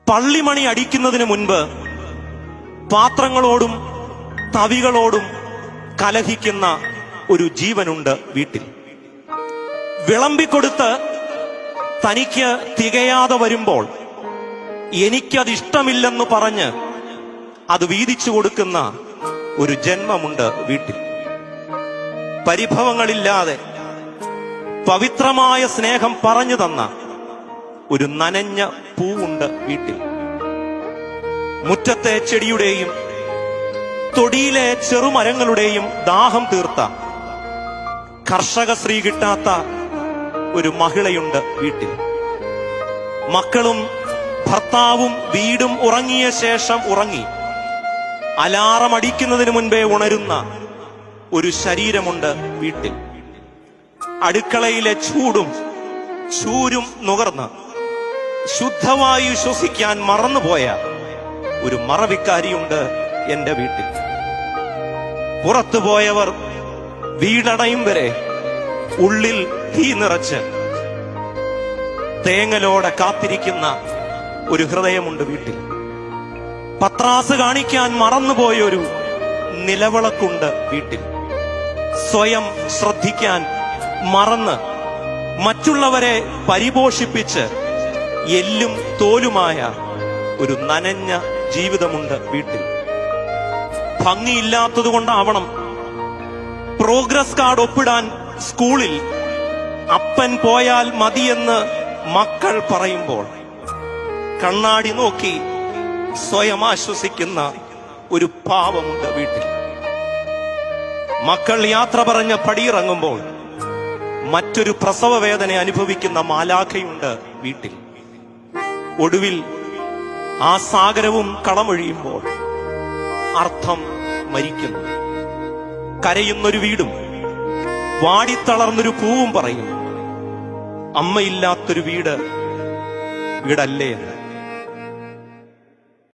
പള്ളിമണി അടിക്കുന്നതിന് മുൻപ് പാത്രങ്ങളോടും തവികളോടും കലഹിക്കുന്ന ഒരു ജീവനുണ്ട് വീട്ടിൽ. വിളമ്പിക്കൊടുത്ത് തനിക്ക് തികയാതെ വരുമ്പോൾ എനിക്കതിഷ്ടമില്ലെന്ന് പറഞ്ഞ് അത് വീതിച്ചു കൊടുക്കുന്ന ഒരു ജന്മമുണ്ട് വീട്ടിൽ. പരിഭവങ്ങളില്ലാതെ പവിത്രമായ സ്നേഹം പറഞ്ഞു തന്ന ഒരു നനഞ്ഞ പൂവുണ്ട് വീട്ടിൽ. മുറ്റത്തെ ചെടിയുടെയും തൊടിയിലെ ചെറുമരങ്ങളുടെയും ദാഹം തീർത്ത കർഷക സ്ത്രീ കിട്ടാത്ത ഒരു മഹിളയുണ്ട് വീട്ടിൽ. മക്കളും ഭർത്താവും വീടും ഉറങ്ങിയ ശേഷം ഉറങ്ങി അലാറം അടിക്കുന്നതിന് മുൻപേ ഉണരുന്ന ഒരു ശരീരമുണ്ട് വീട്ടിൽ. അടുക്കളയിലെ ചൂരും നുകർന്ന് ശുദ്ധവായു ശ്വസിക്കാൻ മറന്നുപോയ ഒരു മറവിക്കാരിയുണ്ട് എന്റെ വീട്ടിൽ. പുറത്തുപോയവർ വീടണയും വരെ ഉള്ളിൽ തീ നിറച്ച് തേങ്ങലോടെ കാത്തിരിക്കുന്ന ഒരു ഹൃദയമുണ്ട് വീട്ടിൽ. പത്രാസ് കാണിക്കാൻ മറന്നുപോയൊരു നിലവിളക്കുണ്ട് വീട്ടിൽ. സ്വയം ശ്രദ്ധിക്കാൻ മറന്ന് മറ്റുള്ളവരെ പരിപോഷിപ്പിച്ച് എല്ലും തോലുമായ ഒരു നനഞ്ഞ ജീവിതമുണ്ട് വീട്ടിൽ. ഭംഗിയില്ലാത്തതുകൊണ്ടാവണം പ്രോഗ്രസ് കാർഡ് ഒപ്പിടാൻ സ്കൂളിൽ അപ്പൻ പോയാൽ മതിയെന്ന് മക്കൾ പറയുമ്പോൾ കണ്ണാടി നോക്കി സ്വയം ആശ്വസിക്കുന്ന ഒരു പാവമുണ്ട് വീട്ടിൽ. മക്കൾ യാത്ര പറഞ്ഞ് പടിയിറങ്ങുമ്പോൾ മറ്റൊരു പ്രസവ വേദന അനുഭവിക്കുന്ന മാലാഖയുണ്ട് വീട്ടിൽ. ഒടുവിൽ ആ സാഗരവും കളമൊഴിയുമ്പോൾ അർത്ഥം മരിക്കുന്നു. കരയുന്നൊരു വീടും വാടിത്തളർന്നൊരു പൂവും പറയും, അമ്മയില്ലാത്തൊരു വീടല്ലേ എന്ന്.